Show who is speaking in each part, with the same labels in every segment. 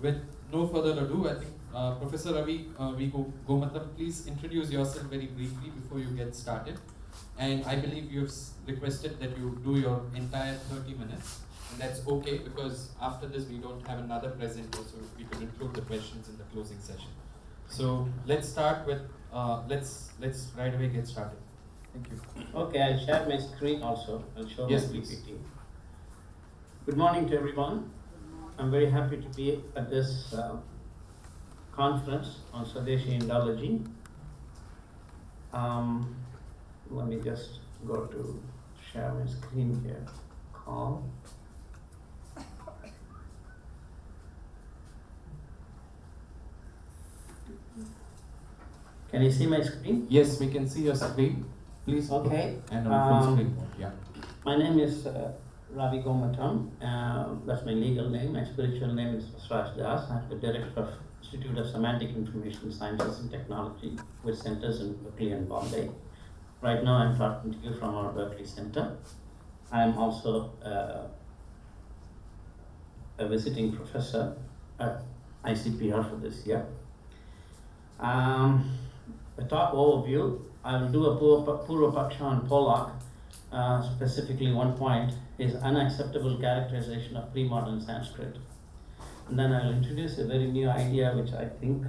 Speaker 1: With no further ado, I think Professor Ravi Gomatam, please introduce yourself very briefly before you get started. And I believe you've requested that you do your entire 30 minutes. And that's okay because after this we don't have another presenter, so we can include the questions in the closing session. So let's start with, let's right away get started. Thank you.
Speaker 2: Okay, I'll share my screen also. I'll show
Speaker 1: Yes,
Speaker 2: my
Speaker 1: please.
Speaker 2: PPT. Good morning to everyone. I'm very happy to be at this conference on Swadeshi Indology. Let me just go to share my screen here. Call. Can you see my screen?
Speaker 1: Yes, we can see your screen. Please.
Speaker 2: Okay.
Speaker 1: And on full screen. Yeah.
Speaker 2: My name is Ravi Gomatam. That's my legal name. My spiritual name is Sraj Das. I'm the director of Institute of Semantic Information Sciences and Technology with centers in Berkeley and Bombay. Right now I'm talking to you from our Berkeley Center. I'm also a visiting professor at ICPR for this year. A top overview, I will do a Purva Paksha on Pollock. Specifically one point is unacceptable characterization of pre-modern Sanskrit. And then I will introduce a very new idea which I think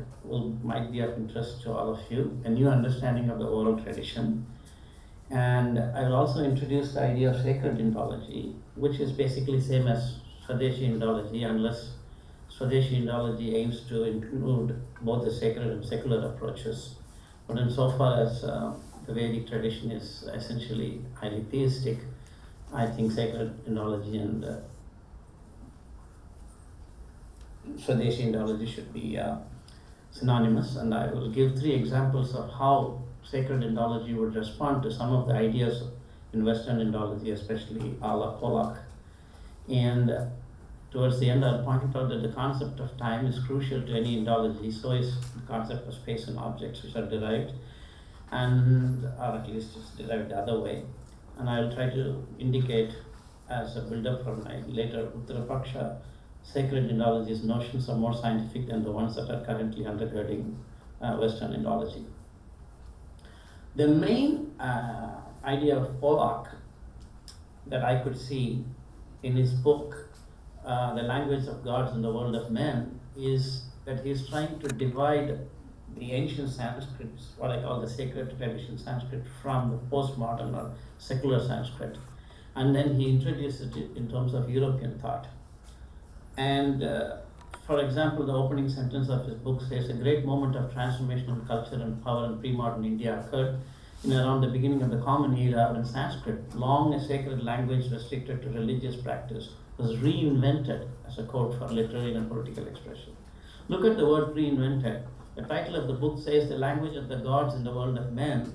Speaker 2: might be of interest to all of you, a new understanding of the oral tradition. And I will also introduce the idea of sacred Indology, which is basically same as Swadeshi Indology, unless Swadeshi Indology aims to include both the sacred and secular approaches. But insofar as the Vedic tradition is essentially highly theistic, I think sacred Indology and Swadeshi Indology should be synonymous. And I will give 3 examples of how sacred Indology would respond to some of the ideas in Western Indology, especially a la Pollock. And towards the end, I'll point out that the concept of time is crucial to any Indology, so is the concept of space and objects, which are derived, or at least it's derived the other way. And I'll try to indicate as a build-up for my later Uttara Paksha, sacred Indology's notions are more scientific than the ones that are currently undergirding Western Indology. The main idea of Pollock that I could see in his book, The Language of Gods and the World of Men, is that he's trying to divide the ancient Sanskrit, what I call the sacred tradition Sanskrit, from the postmodern or secular Sanskrit. And then he introduces it in terms of European thought. And for example, the opening sentence of his book says, a great moment of transformation in culture and power in pre-modern India occurred in around the beginning of the Common Era when Sanskrit, long a sacred language restricted to religious practice, was reinvented as a code for literary and political expression. Look at the word reinvented. The title of the book says the language of the gods in the world of men.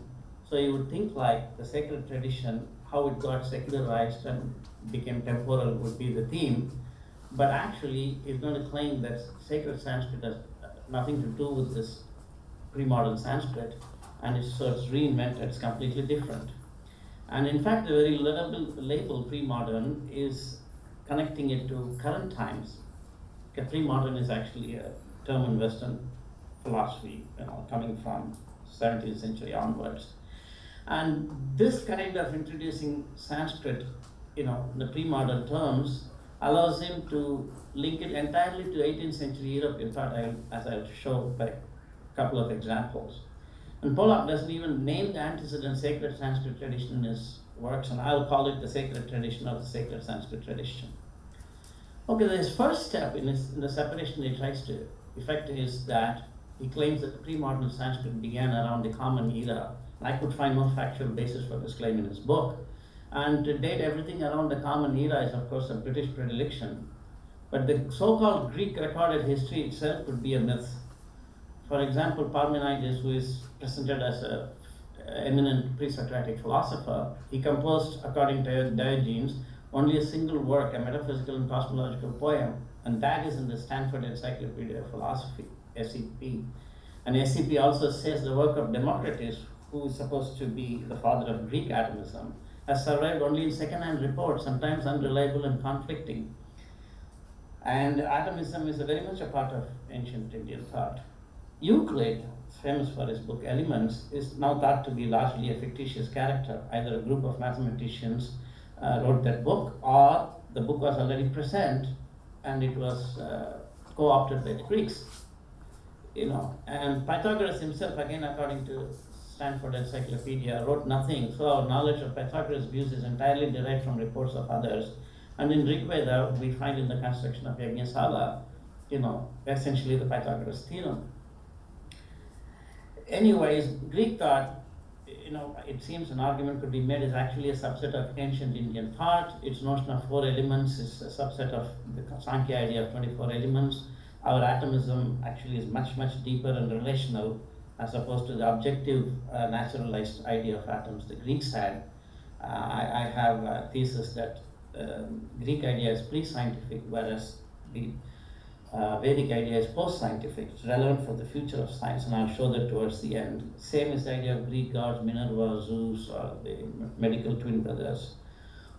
Speaker 2: So you would think like the sacred tradition, how it got secularized and became temporal would be the theme. But actually, he's going to claim that sacred Sanskrit has nothing to do with this pre-modern Sanskrit, and so it's reinvented, it's completely different. And in fact, the very label pre-modern is connecting it to current times. Okay, pre-modern is actually a term in Western philosophy, coming from 17th century onwards. And this kind of introducing Sanskrit, the pre-modern terms, allows him to link it entirely to 18th century European thought, as I'll show by a couple of examples. And Pollock doesn't even name the antecedent sacred Sanskrit tradition in his works, and I'll call it the sacred tradition or the sacred Sanskrit tradition. Okay, his first step in the separation he tries to effect is that he claims that the pre-modern Sanskrit began around the Common Era. And I could find no factual basis for this claim in his book. And to date, everything around the Common Era is, of course, a British predilection. But the so-called Greek recorded history itself could be a myth. For example, Parmenides, who is presented as an eminent pre-Socratic philosopher, he composed, according to Diogenes, only a single work, a metaphysical and cosmological poem, and that is in the Stanford Encyclopedia of Philosophy, SEP. And SEP also says the work of Democritus, who is supposed to be the father of Greek atomism, has survived only in second-hand reports, sometimes unreliable and conflicting. And atomism is very much a part of ancient Indian thought. Euclid, famous for his book Elements, is now thought to be largely a fictitious character. Either a group of mathematicians wrote that book, or the book was already present and it was co-opted by the Greeks. And Pythagoras himself, again according to Stanford Encyclopedia, wrote nothing. So our knowledge of Pythagoras' views is entirely derived from reports of others. And in Rig Veda, we find in the construction of Yajñasala, essentially the Pythagoras theorem. Anyways, Greek thought, it seems an argument could be made, is actually a subset of ancient Indian thought. Its notion of 4 elements is a subset of the Sankhya idea of 24 elements. Our atomism actually is much, much deeper and relational as opposed to the objective naturalized idea of atoms the Greeks had. I have a thesis that Greek idea is pre-scientific, whereas the Vedic idea is post-scientific. It's relevant for the future of science, and I'll show that towards the end. Same is the idea of Greek gods, Minerva, Zeus, or the medical twin brothers.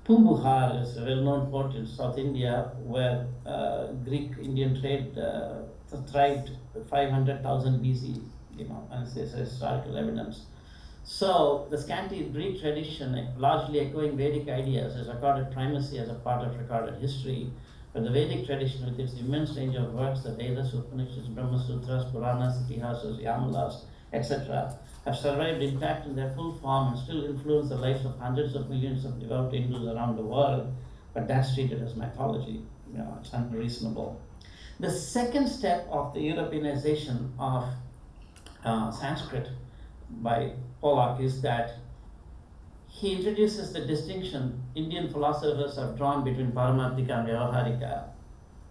Speaker 2: Pumbuhar is a well-known port in South India where Greek-Indian trade thrived 500,000 BC, and this is historical evidence. So the scanty Greek tradition, largely echoing Vedic ideas, has accorded primacy as a part of recorded history. But the Vedic tradition, with its immense range of works, the Vedas, Upanishads, Brahma Sutras, Puranas, Itihasas, Yamalas, etc., have survived intact in their full form and still influence the lives of hundreds of millions of devout Hindus around the world. But that's treated as mythology. It's unreasonable. The second step of the Europeanization of Sanskrit by Pollock is that he introduces the distinction Indian philosophers have drawn between Paramarthika and Vyavaharika,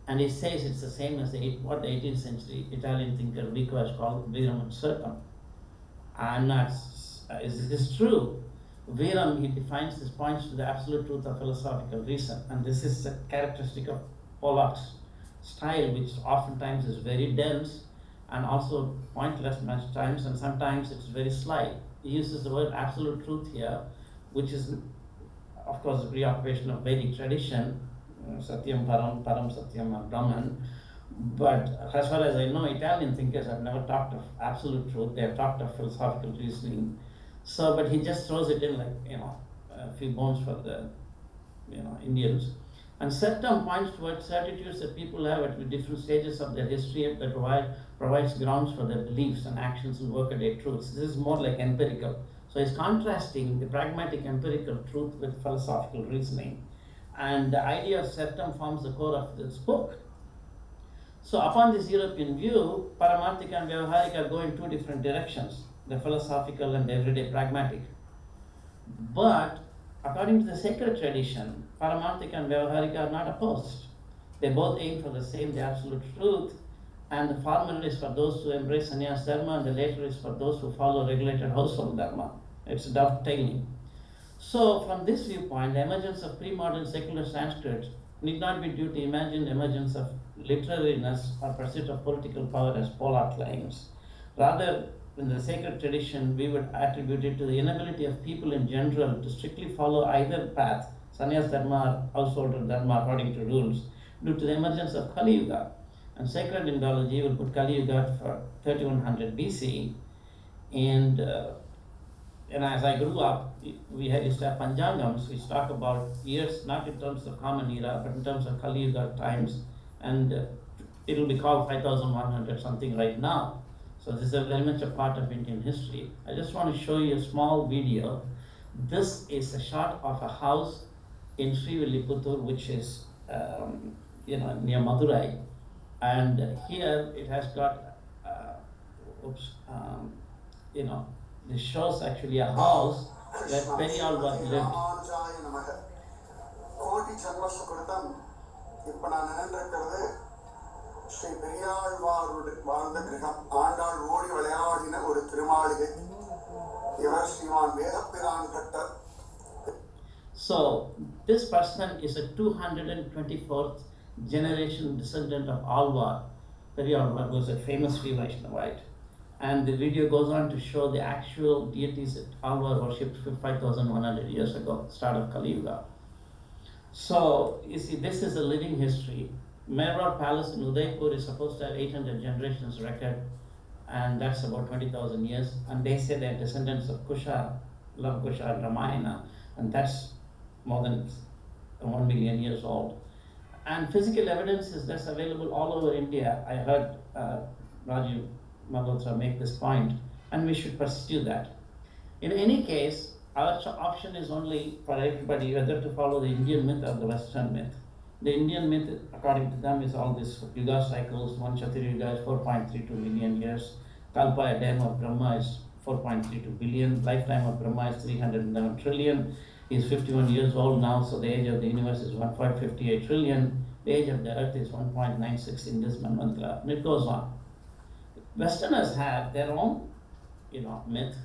Speaker 2: and he says it's the same as what the 18th century Italian thinker Vico has called Viram and Circum. And it is true. Viram, he defines this, points to the absolute truth of philosophical reason, and this is a characteristic of Pollock's style, which oftentimes is very dense and also pointless much times, and sometimes it's very sly. He uses the word absolute truth here, which is, of course, a preoccupation of Vedic tradition, Satyam Param, Param Satyam, or Brahman. But as far as I know, Italian thinkers have never talked of absolute truth. They have talked of philosophical reasoning. So, but he just throws it in like, a few bones for the, Indians. And Septum points towards certitudes that people have at different stages of their history that provides grounds for their beliefs and actions and workaday truths. This is more like empirical. So he's contrasting the pragmatic empirical truth with philosophical reasoning. And the idea of septum forms the core of this book. So upon this European view, Paramarthika and Vyavaharika go in 2 different directions, the philosophical and the everyday pragmatic. But according to the sacred tradition, Paramarthika and Vyavaharika are not opposed. They both aim for the same, the absolute truth, and the former is for those who embrace sannyas dharma, and the later is for those who follow regulated household dharma. It's dovetailing. So from this viewpoint, the emergence of pre-modern secular Sanskrit need not be due to imagined emergence of literariness or pursuit of political power, as Pollock claims. Rather, in the sacred tradition, we would attribute it to the inability of people in general to strictly follow either path, sannyas dharma or household dharma according to rules, due to the emergence of Kali Yuga. And sacred Indology will put Kali Yuga for 3100 BC, and as I grew up, we used to have Panjangams which talk about years not in terms of common era, but in terms of Kali Yuga times, and it will be called 5100 something right now. So this is very much a part of Indian history. I just want to show you a small video. This is a shot of a house in Srivilliputtur, which is near Madurai, and here it has got this shows actually a house where Periyalvar lived.
Speaker 3: Sri Periyazhwar வாழ்ந்த கிரகம் ஆண்டாள் ஓடி விளையாடின ஒரு திருமாளிகை இவர் ஸ்ரீமான் வேதப்பிரான் cutter.
Speaker 2: So this person is a 224th generation descendant of Alvar. Periyalvar was a famous Sri Vaishnavite, and the video goes on to show the actual deities that Alvar worshipped 5,100 years ago, start of Kali Yuga. So you see, this is a living history. Mehra Palace in Udaipur is supposed to have 800 generations record, and that's about 20,000 years. And they say they're descendants of Kusha, Lava Kusha, and Ramayana, and that's more than 1 million years old. And physical evidence is thus available all over India. I heard Rajiv Malhotra make this point, and we should pursue that. In any case, our option is only for everybody whether to follow the Indian myth or the Western myth. The Indian myth, according to them, is all this Yuga cycles. One Chaturyuga is 4.32 million years. Kalpa, a dam of Brahma, is 4.32 billion. Lifetime of Brahma is 311 trillion. He's 51 years old now, so the age of the universe is 1.58 trillion. The age of the earth is 1.96 in this mantra, and it goes on. Westerners have their own, myth,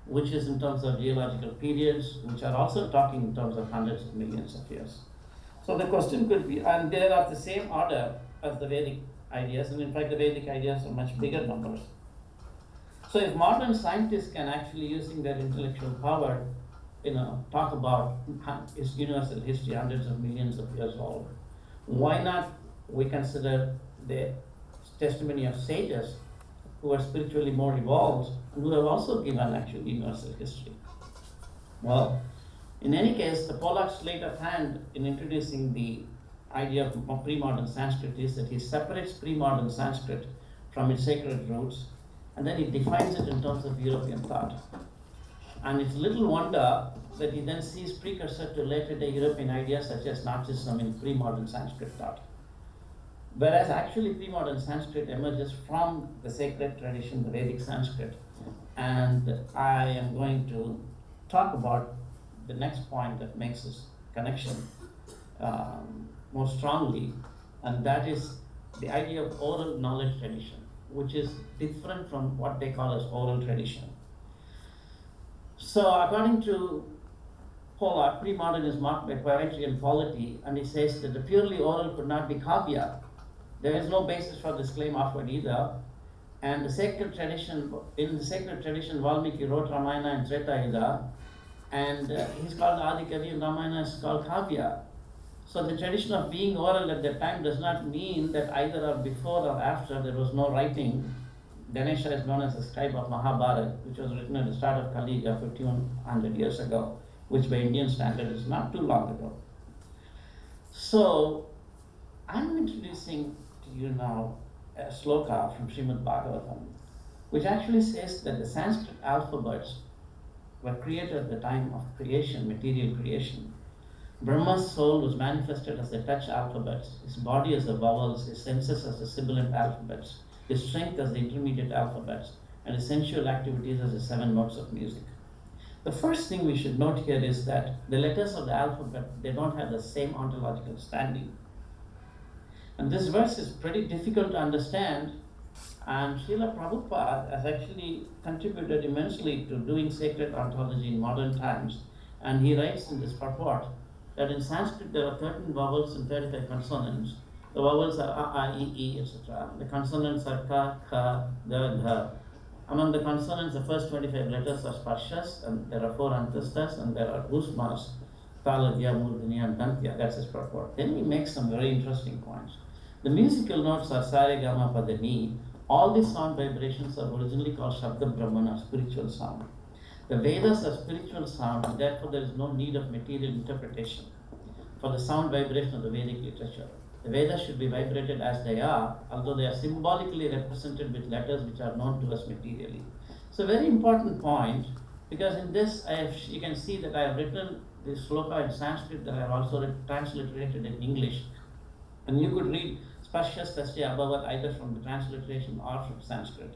Speaker 2: which is in terms of geological periods, which are also talking in terms of hundreds of millions of years. So the question could be, and they are of the same order as the Vedic ideas, and in fact the Vedic ideas are much bigger numbers. So if modern scientists can actually, using their intellectual power, talk about universal history, hundreds of millions of years old, why not we consider the testimony of sages who are spiritually more evolved and who have also given actual universal history? Well, in any case, the Pollock's sleight of hand in introducing the idea of pre-modern Sanskrit is that he separates pre-modern Sanskrit from its sacred roots, and then he defines it in terms of European thought. And it's little wonder that he then sees precursor to later day European ideas such as Nazism in pre-modern Sanskrit thought. Whereas actually pre-modern Sanskrit emerges from the sacred tradition, the Vedic Sanskrit. And I am going to talk about the next point that makes this connection more strongly, and that is the idea of oral knowledge tradition, which is different from what they call as oral tradition. So according to Pollock, pre-modern is marked by poetry and polity, and he says that the purely oral could not be kavya. There is no basis for this claim offered either. And in the sacred tradition, Valmiki wrote Ramayana in Treta Yuga, and he's called Adi Kavi, and Ramayana is called Kavya. So the tradition of being oral at that time does not mean that either or before or after there was no writing. Ganesha is known as the scribe of Mahabharata, which was written at the start of Kali Yuga 5100 years ago, which by Indian standard is not too long ago. So I'm introducing to you now a sloka from Srimad Bhagavatam, which actually says that the Sanskrit alphabets were created at the time of creation, material creation. Brahma's soul was manifested as the touch alphabets, his body as the vowels, his senses as the sibilant alphabets, his strength as the intermediate alphabets, and his sensual activities as the 7 notes of music. The first thing we should note here is that the letters of the alphabet, they don't have the same ontological standing. And this verse is pretty difficult to understand, and Srila Prabhupada has actually contributed immensely to doing sacred ontology in modern times. And he writes in this purport that in Sanskrit there are 13 vowels and 35 consonants. The vowels are A, I, E, etc. The consonants are Ka, Kha, Ga, Gha. Among the consonants, the first 25 letters are sparshas, and there are 4 antastas, and there are usmas, Taladya, Murdhini, and Dantya. That's his purport. Then he makes some very interesting points. The musical notes are Sare, Gama, Pada, Ni. All these sound vibrations are originally called Shabda Brahman, or spiritual sound. The Vedas are spiritual sound, and therefore there is no need of material interpretation for the sound vibration of the Vedic literature. The Vedas should be vibrated as they are, although they are symbolically represented with letters which are known to us materially. So, a very important point, because in this you can see that I have written this sloka in Sanskrit that I have also transliterated in English, and you could read Spashya Tasya Abhavat either from the transliteration or from Sanskrit.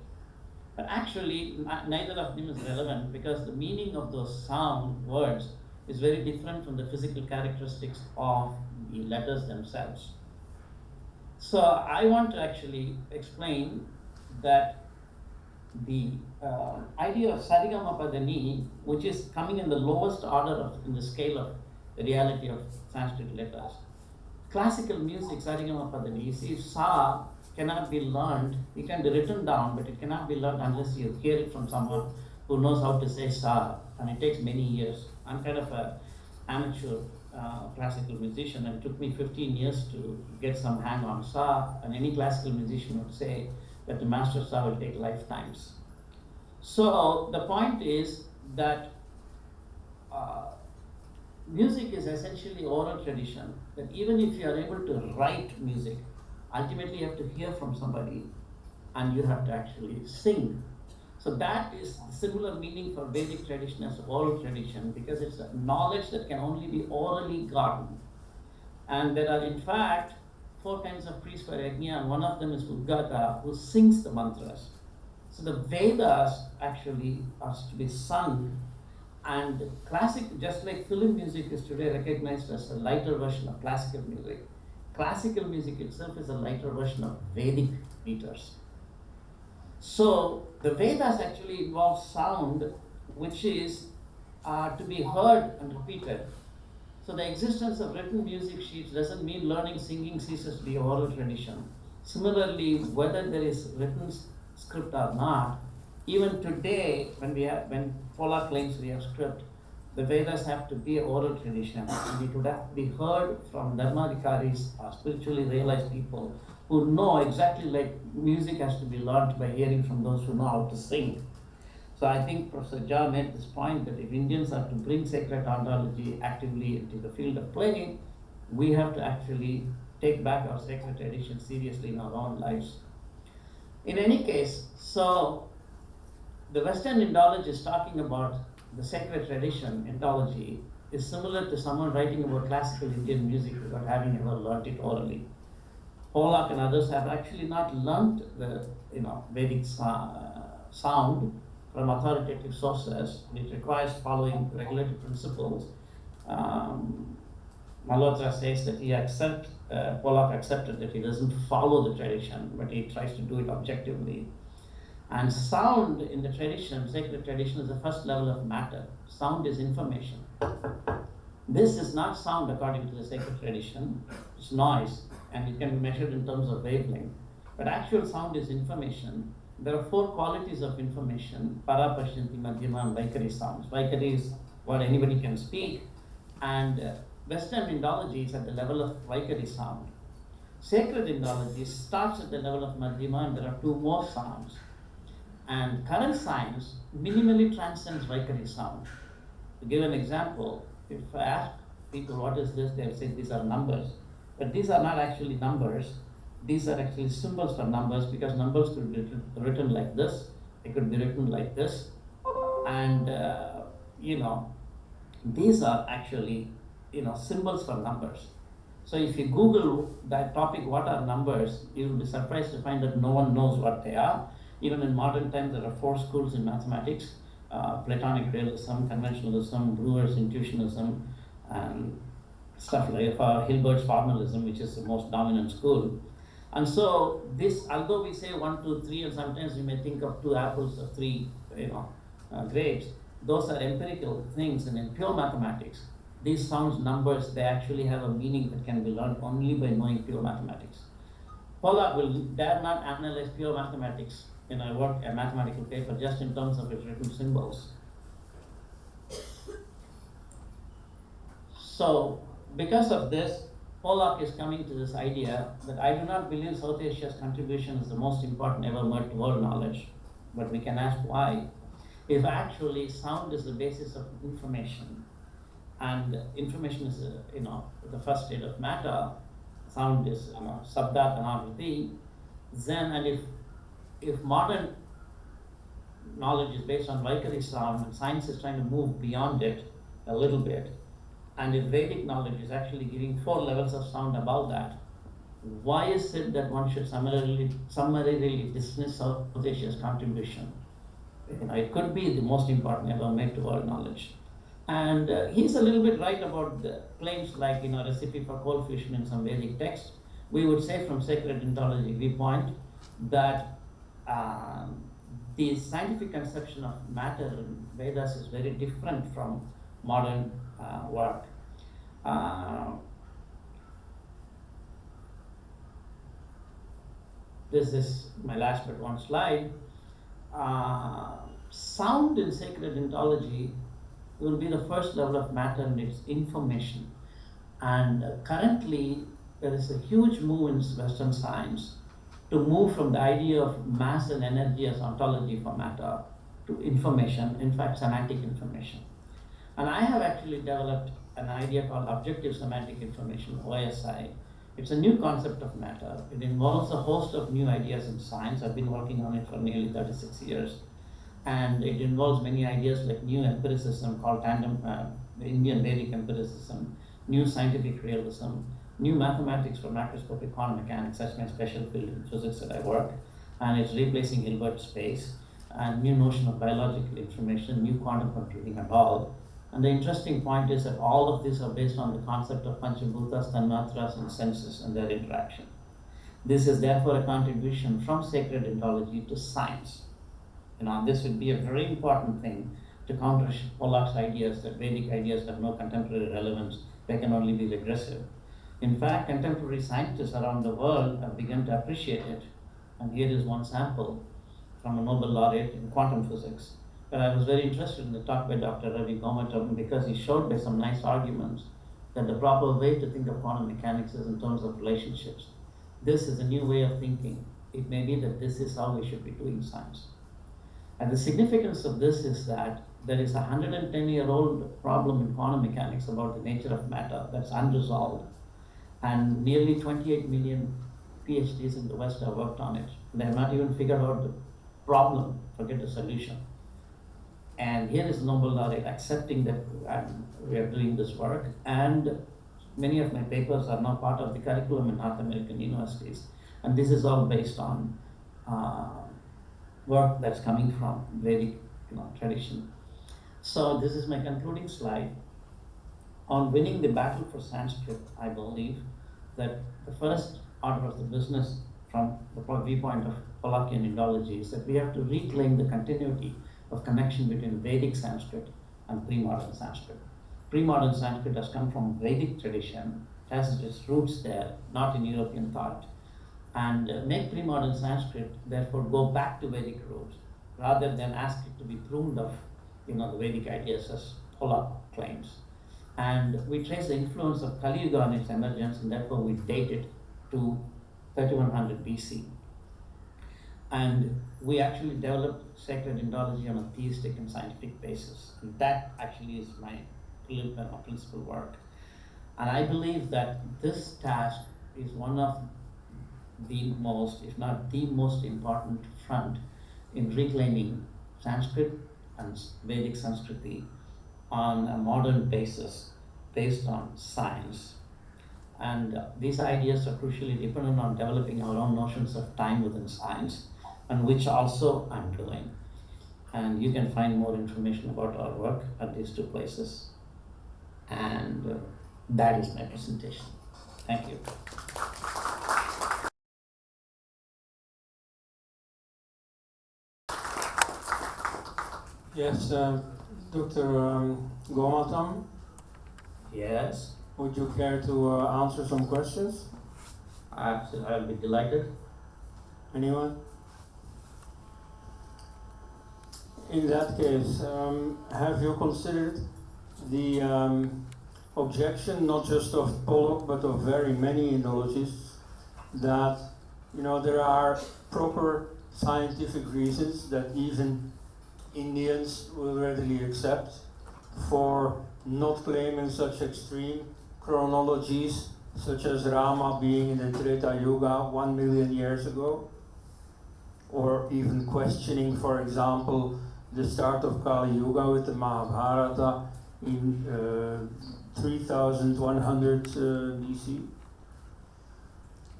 Speaker 2: But actually, neither of them is relevant because the meaning of those sound words is very different from the physical characteristics of the letters themselves. So I want to actually explain that the idea of Sarigama Padani, which is coming in the lowest order in the scale of the reality of Sanskrit letters. Classical music, Sarigama Padani, you see, Sa cannot be learned, it can be written down, but it cannot be learned unless you hear it from someone who knows how to say Sa, and it takes many years. I'm kind of an amateur classical musician, and it took me 15 years to get some hang on sa, and any classical musician would say that the master sa will take lifetimes. So the point is that music is essentially oral tradition, that even if you are able to write music, ultimately you have to hear from somebody and you have to actually sing. So that is similar meaning for Vedic tradition as oral tradition, because it's a knowledge that can only be orally gotten. And there are in fact 4 kinds of priests for yajna, and one of them is Udgata, who sings the mantras. So the Vedas actually are to be sung, and classic, just like film music is today recognized as a lighter version of classical music, classical music itself is a lighter version of Vedic meters. So the Vedas actually involve sound, which is to be heard and repeated. So the existence of written music sheets doesn't mean learning singing ceases to be oral tradition. Similarly, whether there is written script or not, even today, when Pollock claims we have script, the Vedas have to be oral tradition, and it would have to be heard from dharmadhikaris or spiritually realized people who know exactly, like music has to be learned by hearing from those who know how to sing. So I think Professor Jha made this point that if Indians are to bring sacred ontology actively into the field of play, we have to actually take back our sacred tradition seriously in our own lives. In any case, so the Western Indology is talking about the sacred tradition. Indology is similar to someone writing about classical Indian music without having ever learnt it orally. Pollock and others have actually not learnt the Vedic sound from authoritative sources. It requires following regulatory principles. Malhotra says that Pollock accepted that he doesn't follow the tradition, but he tries to do it objectively. And sound in the tradition, sacred tradition, is the first level of matter. Sound is information. This is not sound according to the sacred tradition, it's noise, and it can be measured in terms of wavelength. But actual sound is information. There are 4 qualities of information: para, pashyanti, madhyama, and vaikari sounds. Vaikari is what anybody can speak, and Western Indology is at the level of vaikari sound. Sacred Indology starts at the level of madhyama, and there are 2 more sounds. And current science minimally transcends vaikari sound. To give an example, if I ask people what is this, they'll say these are numbers. But these are not actually numbers. These are actually symbols for numbers, because numbers could be written like this, they could be written like this. And these are actually symbols for numbers. So if you Google that topic, what are numbers, you will be surprised to find that no one knows what they are. Even in modern times, there are 4 schools in mathematics: Platonic realism, conventionalism, Brewer's intuitionism, and stuff like Hilbert's formalism, which is the most dominant school. And so this, although we say 1, 2, 3, and sometimes we may think of 2 apples or 3 grapes, those are empirical things. And in pure mathematics, these sounds, numbers, they actually have a meaning that can be learned only by knowing pure mathematics. Pollock will dare not analyze pure mathematics in a mathematical paper just in terms of its written symbols. So because of this, Pollock is coming to this idea that I do not believe South Asia's contribution is the most important ever made to world knowledge, but we can ask why. If actually sound is the basis of information, and information is the first state of matter, sound is sabdat and avriti, then, and if modern knowledge is based on Vaikari sound and science is trying to move beyond it a little bit, and if Vedic knowledge is actually giving 4 levels of sound above that, why is it that one should summarily dismiss South Asia's contribution? It could be the most important ever made to world knowledge. And he's a little bit right about the claims like recipe for cold fusion in some Vedic text. We would say from sacred Indology viewpoint that the scientific conception of matter in Vedas is very different from modern work. This is my last but one slide. Sound in sacred Indology will be the first level of matter, and its information. And currently, there is a huge move in Western science to move from the idea of mass and energy as ontology for matter to information, in fact, semantic information. And I have actually developed an idea called objective semantic information, OSI. It's a new concept of matter. It involves a host of new ideas in science. I've been working on it for nearly 36 years. And it involves many ideas like new empiricism called the Indian Vedic empiricism, new scientific realism, new mathematics for macroscopic quantum mechanics. That's my special field in physics that I work. And it's replacing Hilbert space, and new notion of biological information, new quantum computing and all. And the interesting point is that all of these are based on the concept of Panchabhutas, Tanmatras, and senses and their interaction. This is therefore a contribution from sacred Indology to science. This would be a very important thing to counter Pollock's ideas that Vedic ideas have no contemporary relevance, they can only be regressive. In fact, contemporary scientists around the world have begun to appreciate it. And here is one sample from a Nobel laureate in quantum physics. But I was very interested in the talk by Dr. Ravi Gomatam because he showed by some nice arguments that the proper way to think of quantum mechanics is in terms of relationships. This is a new way of thinking. It may be that this is how we should be doing science. And the significance of this is that there is a 110-year-old problem in quantum mechanics about the nature of matter that's unresolved. And nearly 28 million PhDs in the West have worked on it. They have not even figured out the problem, forget the solution. And here is Nobel laureate accepting that we are doing this work. And many of my papers are now part of the curriculum in North American universities. And this is all based on work that's coming from Vedic tradition. So this is my concluding slide. On winning the battle for Sanskrit, I believe that the first order of the business from the viewpoint of Pollockian Indology is that we have to reclaim the continuity of connection between Vedic Sanskrit and pre-modern Sanskrit. Pre-modern Sanskrit has come from Vedic tradition, it has its roots there, not in European thought. And make pre-modern Sanskrit therefore go back to Vedic roots, rather than ask it to be pruned of the Vedic ideas as Pollock claims. And we trace the influence of Kali Yuga on its emergence, and therefore we date it to 3100 BC. And we actually developed sacred Indology on a theistic and scientific basis. And that actually is my principal work. And I believe that this task is one of the most, if not the most important front in reclaiming Sanskrit and Vedic Sanskriti on a modern basis based on science. And these ideas are crucially dependent on developing our own notions of time within science, and which also I'm doing. And you can find more information about our work at these two places. And that is my presentation. Thank you.
Speaker 4: Yes, Dr. Gomatam,
Speaker 2: Yes,
Speaker 4: would you care to answer some questions?
Speaker 2: I'll be delighted.
Speaker 4: Anyone? In that case, have you considered the objection, not just of Pollock, but of very many Indologists, that there are proper scientific reasons that even Indians will readily accept for not claiming such extreme chronologies, such as Rama being in the Treta Yuga 1 million years ago, or even questioning, for example, the start of Kali Yuga with the Mahabharata in 3100 BC.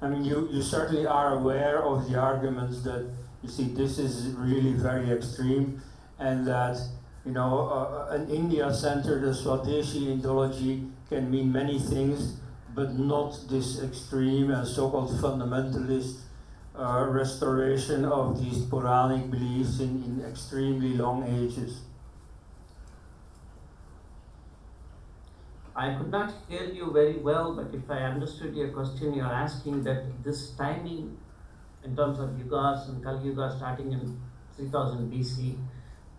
Speaker 4: I mean, you certainly are aware of the arguments that, you see, this is really very extreme, and that an India-centered Swadeshi Indology can mean many things, but not this extreme and so-called fundamentalist restoration of these Puranic beliefs in extremely long ages.
Speaker 2: I could not hear you very well, but if I understood your question, you're asking that this timing in terms of yugas and Kali Yuga starting in 3000 BC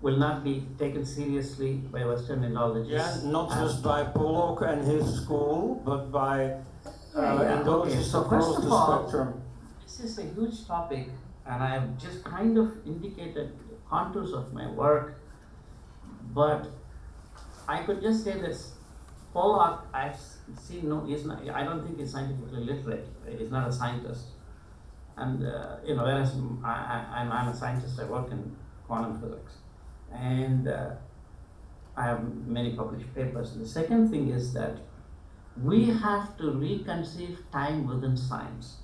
Speaker 2: will not be taken seriously by Western Indologists.
Speaker 4: Yeah, not just by Pollock and his school, but by Indologists
Speaker 2: So
Speaker 4: across
Speaker 2: first of
Speaker 4: the
Speaker 2: all,
Speaker 4: spectrum.
Speaker 2: this is a huge topic, and I have just kind of indicated the contours of my work, but I could just say this. Pollock, I've seen, no, he's not, I don't think he's scientifically literate. He's not a scientist. And, whereas I'm a scientist, I work in quantum physics. And I have many published papers. The second thing is that we have to reconceive time within science.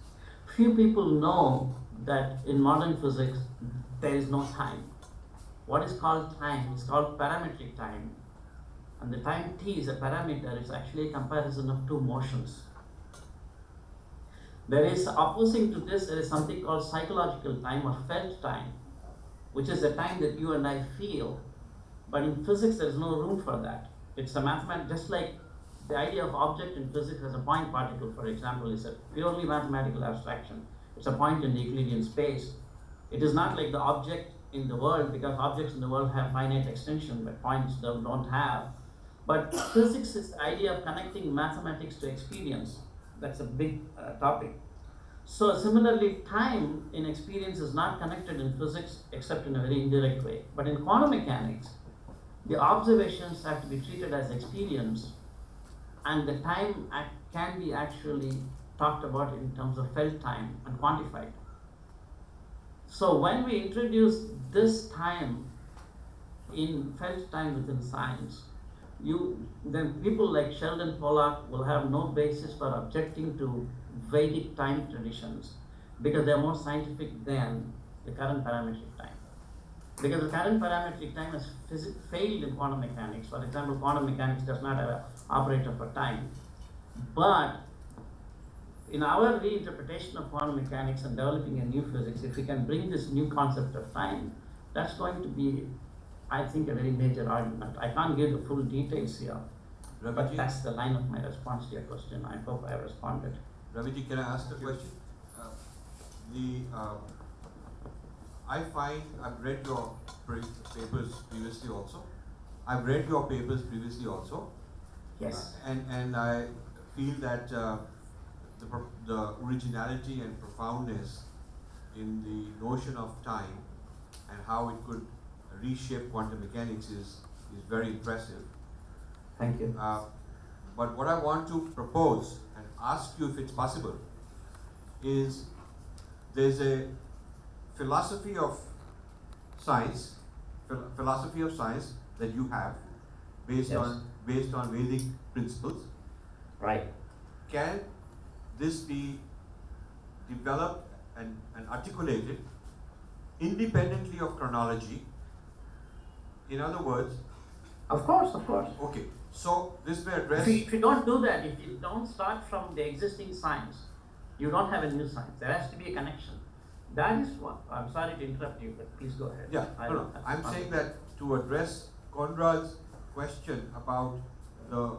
Speaker 2: Few people know that in modern physics, there is no time. What is called time is called parametric time. And the time t is a parameter, it's actually a comparison of two motions. There is, opposing to this, there is something called psychological time or felt time, which is the time that you and I feel. But in physics, there is no room for that. It's a mathematical, just like the idea of object in physics as a point particle, for example, is a purely mathematical abstraction. It's a point in the Euclidean space. It is not like the object in the world, because objects in the world have finite extension, but points don't have. But physics is the idea of connecting mathematics to experience. That's a big topic. So similarly, time in experience is not connected in physics except in a very indirect way. But in quantum mechanics, the observations have to be treated as experience, and the time can be actually talked about in terms of felt time and quantified. So when we introduce this time in felt time within science, then people like Sheldon Pollock will have no basis for objecting to Vedic time traditions, because they are more scientific than the current parametric time. Because the current parametric time has failed in quantum mechanics. For example, quantum mechanics does not have an operator for time. But in our reinterpretation of quantum mechanics and developing a new physics, if we can bring this new concept of time, that's going to be, I think, a very major argument. I can't give the full details here, but that's the line of my response to your question. I hope I have responded.
Speaker 5: Raviji, can I ask a question? I find, I've read your papers previously also.
Speaker 2: Yes.
Speaker 5: And I feel that the originality and profoundness in the notion of time and how it could reshape quantum mechanics is very impressive.
Speaker 2: Thank you.
Speaker 5: But what I want to propose and ask you if it's possible is, there's a philosophy of science that you have based
Speaker 2: Yes.
Speaker 5: on Vedic principles.
Speaker 2: Right.
Speaker 5: Can this be developed and articulated independently of chronology? In other words,
Speaker 2: Of course.
Speaker 5: okay, so this may address.
Speaker 2: If you don't do that, if you don't start from the existing science, you don't have a new science. There has to be a connection. That is what, I'm sorry to interrupt you, but please go ahead.
Speaker 5: Yeah, no. I'm saying that to address Conrad's question about the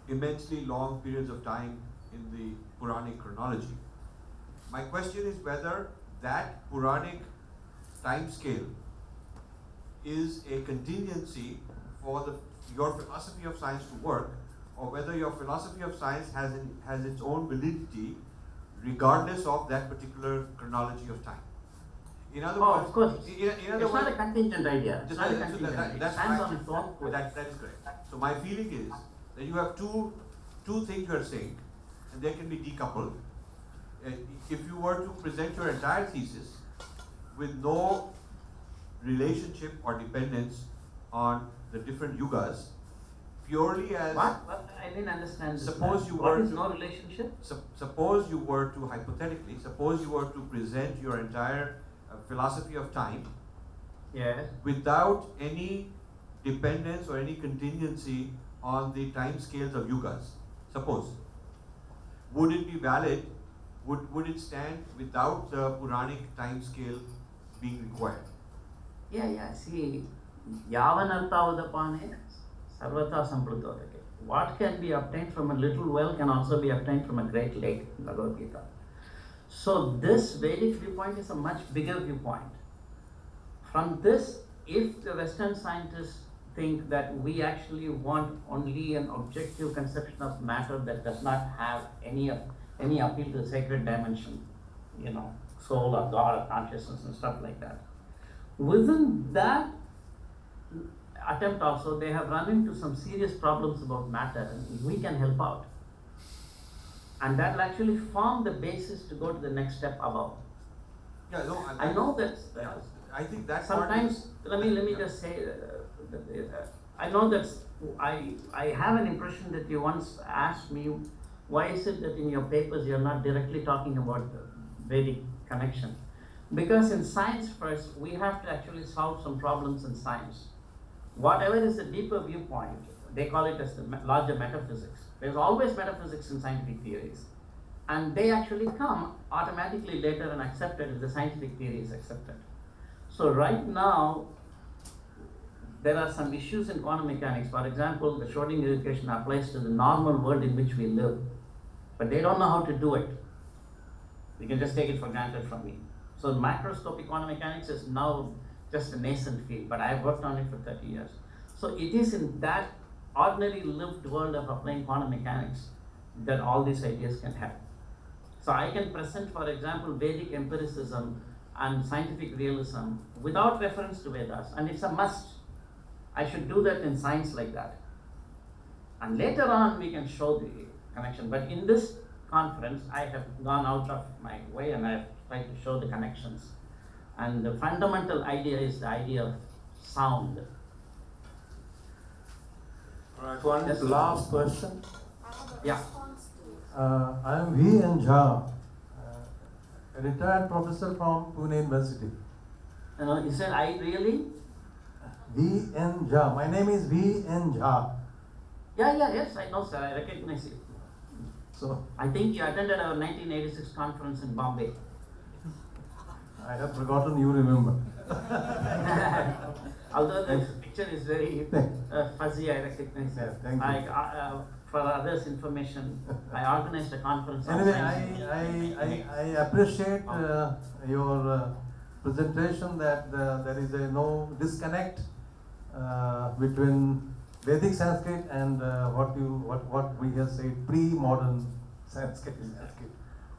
Speaker 5: immensely long periods of time in the Puranic chronology, my question is whether that Puranic time scale is a contingency for your philosophy of science to work, or whether your philosophy of science has its own validity regardless of that particular chronology of time. In other words,
Speaker 2: of course.
Speaker 5: In other
Speaker 2: It's
Speaker 5: words,
Speaker 2: not a contingent idea. It's not a
Speaker 5: so
Speaker 2: contingent idea. It
Speaker 5: that's
Speaker 2: stands
Speaker 5: fine.
Speaker 2: on its own.
Speaker 5: That is correct. So my feeling is that you have two things you are saying, and they can be decoupled. If you were to present your entire thesis with no relationship or dependence on the different yugas, purely as
Speaker 2: What? I didn't understand.
Speaker 5: Suppose you
Speaker 2: What
Speaker 5: were
Speaker 2: is
Speaker 5: to-
Speaker 2: no relationship?
Speaker 5: suppose you were to present your entire philosophy of time
Speaker 2: Yes.
Speaker 5: without any dependence or any contingency on the time scales of yugas. Suppose, would it be valid? Would it stand without the Puranic time scale being required?
Speaker 2: Yeah. See, yavanartha udapane sarvata sampradodake. What can be obtained from a little well can also be obtained from a great lake in Bhagavad Gita. So this Vedic viewpoint is a much bigger viewpoint. From this, if the Western scientists think that we actually want only an objective conception of matter that does not have any appeal to the sacred dimension, you know, soul or God or consciousness and stuff like that. Within that attempt also, they have run into some serious problems about matter, and we can help out. And that will actually form the basis to go to the next step above.
Speaker 5: Yeah, no,
Speaker 2: I know that
Speaker 5: I think that
Speaker 2: sometimes, let me just say, I know that I have an impression that you once asked me, why is it that in your papers you're not directly talking about the Vedic connection? Because in science first, we have to actually solve some problems in science. Whatever is the deeper viewpoint, they call it as the larger metaphysics. There's always metaphysics in scientific theories. And they actually come automatically later and accepted if the scientific theory is accepted. So right now, there are some issues in quantum mechanics. For example, the Schrodinger equation applies to the normal world in which we live. But they don't know how to do it. You can just take it for granted from me. So macroscopic quantum mechanics is now just a nascent field, but I have worked on it for 30 years. So it is in that ordinary lived world of applying quantum mechanics that all these ideas can happen. So I can present, for example, Vedic empiricism and scientific realism without reference to Vedas, and it's a must. I should do that in science like that. And later on we can show the connection, but in this conference I have gone out of my way and I have tried to show the connections. And the fundamental idea is the idea of sound.
Speaker 4: All right, one last question.
Speaker 2: Yeah.
Speaker 6: I am V.N. Jha, a retired professor from Pune University.
Speaker 2: You said I really?
Speaker 6: V.N. Jha. My name is V.N. Jha.
Speaker 2: Yes, I know, sir. I recognize you.
Speaker 6: So
Speaker 2: I think you attended our 1986 conference in Bombay.
Speaker 6: I have forgotten you remember.
Speaker 2: Although the picture is very fuzzy, I recognize
Speaker 6: Yeah,
Speaker 2: it.
Speaker 6: thank you.
Speaker 2: For others' information, I organized a conference on
Speaker 6: Anyway,
Speaker 2: science.
Speaker 6: I appreciate your presentation that there is no disconnect between Vedic Sanskrit and what we have said pre-modern Sanskrit,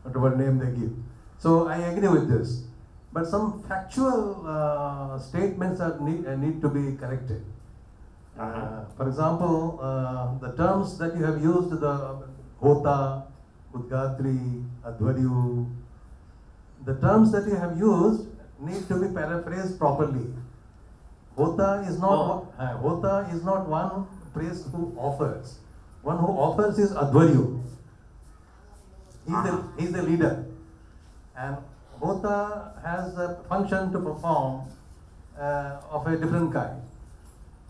Speaker 6: whatever name they give. So I agree with this, but some factual statements need to be corrected. For example, the terms that you have used, the Hota, Udgatri, Advaryu, the terms that you have used need to be paraphrased properly. Hota is not one priest who offers. One who offers is Advaryu. He's the leader. And Hota has a function to perform of a different kind.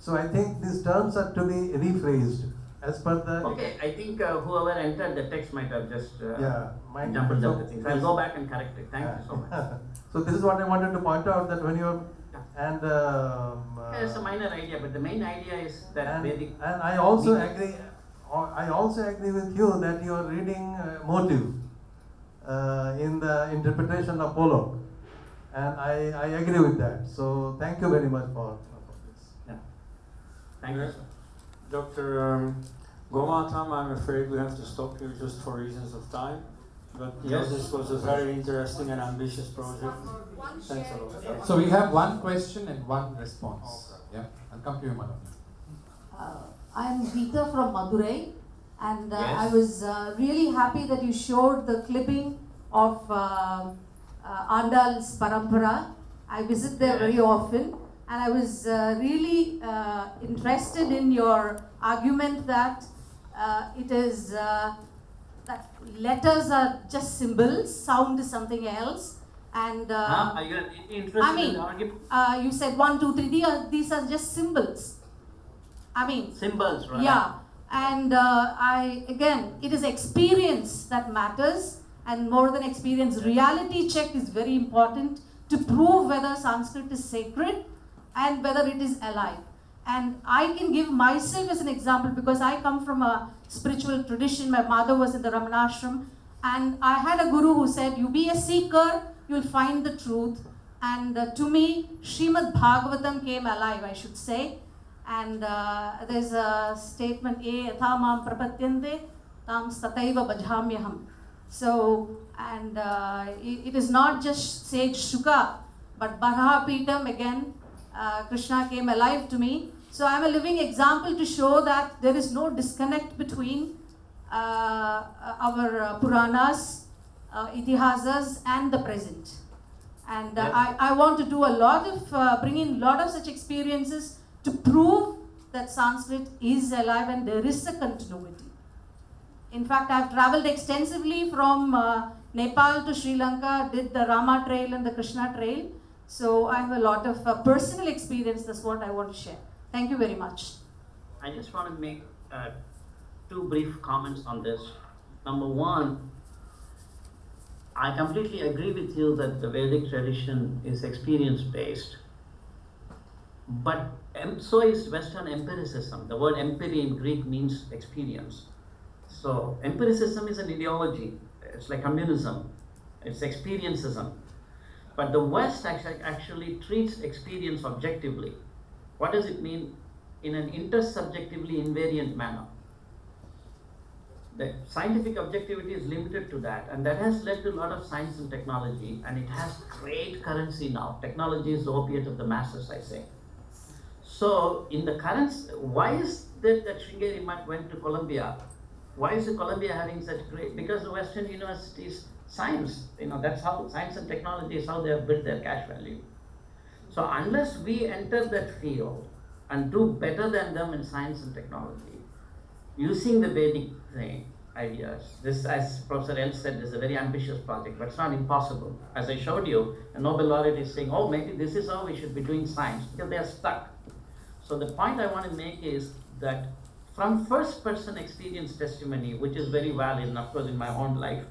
Speaker 6: So I think these terms are to be rephrased as per the...
Speaker 2: Okay, I think whoever entered the text might have just jumbled
Speaker 6: so,
Speaker 2: up the things. I'll go back and correct it. Thank you so much.
Speaker 6: So this is what I wanted to point out, that when you're... And
Speaker 2: it's a minor idea, but the main idea is that Vedic...
Speaker 6: And I also agree with you that you are reading motive in the interpretation of Pollock. And I agree with that. So thank you very much for this.
Speaker 2: Yeah. Thank you, sir.
Speaker 4: Dr. Gomatam, I'm afraid we have to stop here just for reasons of time. But yes, this was a very interesting and ambitious project. Thanks a lot.
Speaker 1: So we have one question and one response. Yeah, I'll come to you, Malhotra.
Speaker 7: I'm Vita from Madurai, and
Speaker 2: Yes.
Speaker 7: I was really happy that you showed the clipping of Andal's Parampara. I visit there very often, and I was really interested in your argument that it is that letters are just symbols, sound is something else, and
Speaker 2: Are you interested
Speaker 7: I mean,
Speaker 2: in the argument?
Speaker 7: you said 1, 2, 3. These are just symbols. I mean,
Speaker 2: Symbols, right?
Speaker 7: yeah, and it is experience that matters, and more than experience, reality check is very important to prove whether Sanskrit is sacred and whether it is alive. And I can give myself as an example because I come from a spiritual tradition. My mother was in the Ramanashram, and I had a guru who said, you be a seeker, you'll find the truth. And to me, Srimad Bhagavatam came alive, I should say. And there's a statement, yatha mam prapatyante tam sataiva bhajamyaham. So, and it is not just sage Shuka, but Baraha Pitam again, Krishna came alive to me. So I'm a living example to show that there is no disconnect between our Puranas, Itihasas and the present. And I want to do a lot of, bring in a lot of such experiences to prove that Sanskrit is alive and there is a continuity. In fact, I've traveled extensively from Nepal to Sri Lanka, did the Rama trail and the Krishna trail. So I have a lot of personal experience, that's what I want to share. Thank you very much.
Speaker 2: I just want to make two brief comments on this. Number one, I completely agree with you that the Vedic tradition is experience-based, but so is Western empiricism. The word empiri in Greek means experience. So empiricism is an ideology. It's like communism. It's experiencism. But the West actually treats experience objectively. What does it mean? In an intersubjectively invariant manner. The scientific objectivity is limited to that, and that has led to a lot of science and technology, and it has great currency now. Technology is the opiate of the masses, I say. So, in the current, why is that Sringeri Mutt went to Columbia? Why is Columbia having such great? Because the Western universities, science, that's how science and technology is how they have built their cash value. So, unless we enter that field and do better than them in science and technology, using the Vedic ideas. This, as Professor L said, is a very ambitious project, but it's not impossible. As I showed you, a Nobel laureate is saying, oh, maybe this is how we should be doing science, because they are stuck. So the point I want to make is that from first-person experience testimony, which is very valid, and of course in my own life,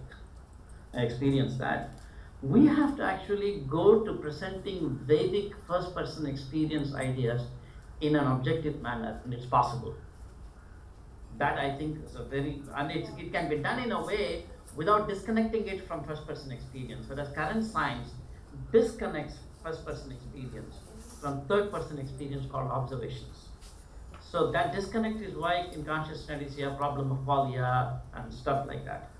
Speaker 2: I experienced that, we have to actually go to presenting Vedic first-person experience ideas in an objective manner, and it's possible. That I think is a very, and it can be done in a way without disconnecting it from first-person experience. Whereas current science disconnects first-person experience from third-person experience called observations. So that disconnect is why in conscious studies you have problem of qualia and stuff like that.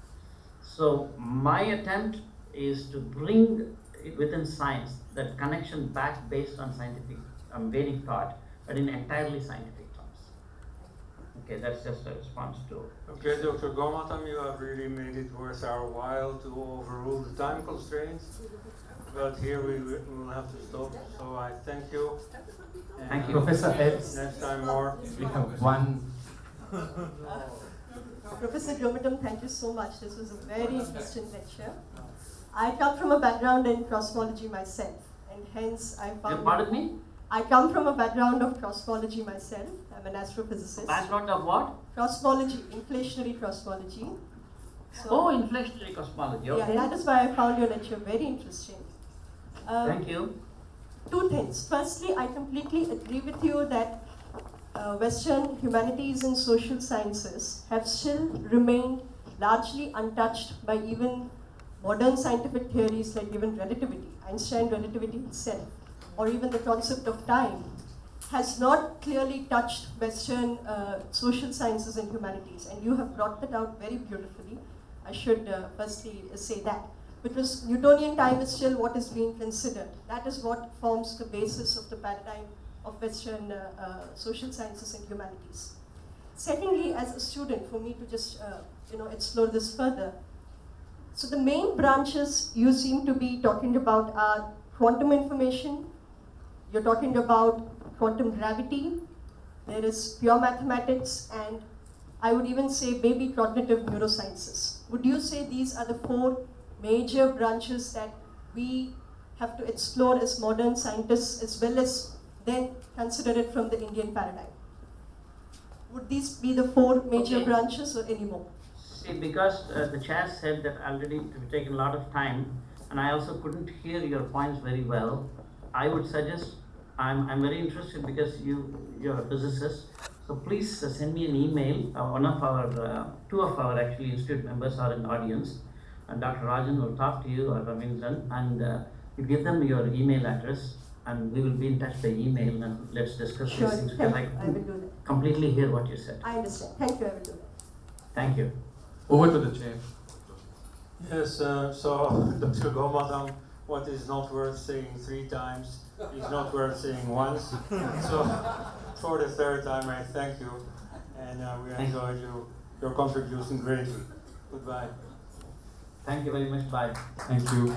Speaker 2: So my attempt is to bring it within science that connection back based on scientific Vedic thought, but in entirely scientific. Okay, that's just a response to.
Speaker 4: Okay, Dr. Gomatam, you have really made it worth our while to overrule the time constraints, but here we will have to stop. So I thank you.
Speaker 2: Thank you.
Speaker 6: Professor Eds.
Speaker 4: Next time more.
Speaker 6: We have one.
Speaker 8: Professor Gomatam, thank you so much. This was a very interesting lecture. I come from a background in cosmology myself, and hence I found.
Speaker 2: Pardon me?
Speaker 8: I come from a background of cosmology myself. I'm an astrophysicist.
Speaker 2: Background of what?
Speaker 8: Cosmology, inflationary cosmology. So,
Speaker 2: Inflationary cosmology. Okay.
Speaker 8: yeah, that is why I found your lecture very interesting.
Speaker 2: Thank you.
Speaker 8: Two things. Firstly, I completely agree with you that Western humanities and social sciences have still remained largely untouched by even modern scientific theories like even relativity, Einstein relativity itself, or even the concept of time, has not clearly touched Western social sciences and humanities. And you have brought that out very beautifully. I should firstly say that. Because Newtonian time is still what is being considered. That is what forms the basis of the paradigm of Western social sciences and humanities. Secondly, as a student, for me to just explore this further, so the main branches you seem to be talking about are quantum information, you're talking about quantum gravity, there is pure mathematics, and I would even say maybe cognitive neurosciences. Would you say these are the four major branches that we have to explore as modern scientists, as well as then consider it from the Indian paradigm? Would these be the four major branches or any more?
Speaker 2: See, because the chair said that already we've taken a lot of time, and I also couldn't hear your points very well, I would suggest, I'm very interested because you're a physicist, so please send me an email. Two of our actually institute members are in the audience, and Dr. Rajan will talk to you, or Ravindran, and You give them your email address, and we will be in touch by email, and let's discuss
Speaker 8: Sure,
Speaker 2: these things, because I
Speaker 8: I will do that.
Speaker 2: completely hear what you said.
Speaker 8: I understand. Thank you, I will do that.
Speaker 2: Thank you.
Speaker 5: Over to the chair.
Speaker 4: Yes, so Dr. Gomatam, what is not worth saying 3 times is not worth saying once. So for the 3rd time, I thank you, and we enjoyed your contribution greatly. Goodbye.
Speaker 2: Thank you very much. Bye.
Speaker 1: Thank you.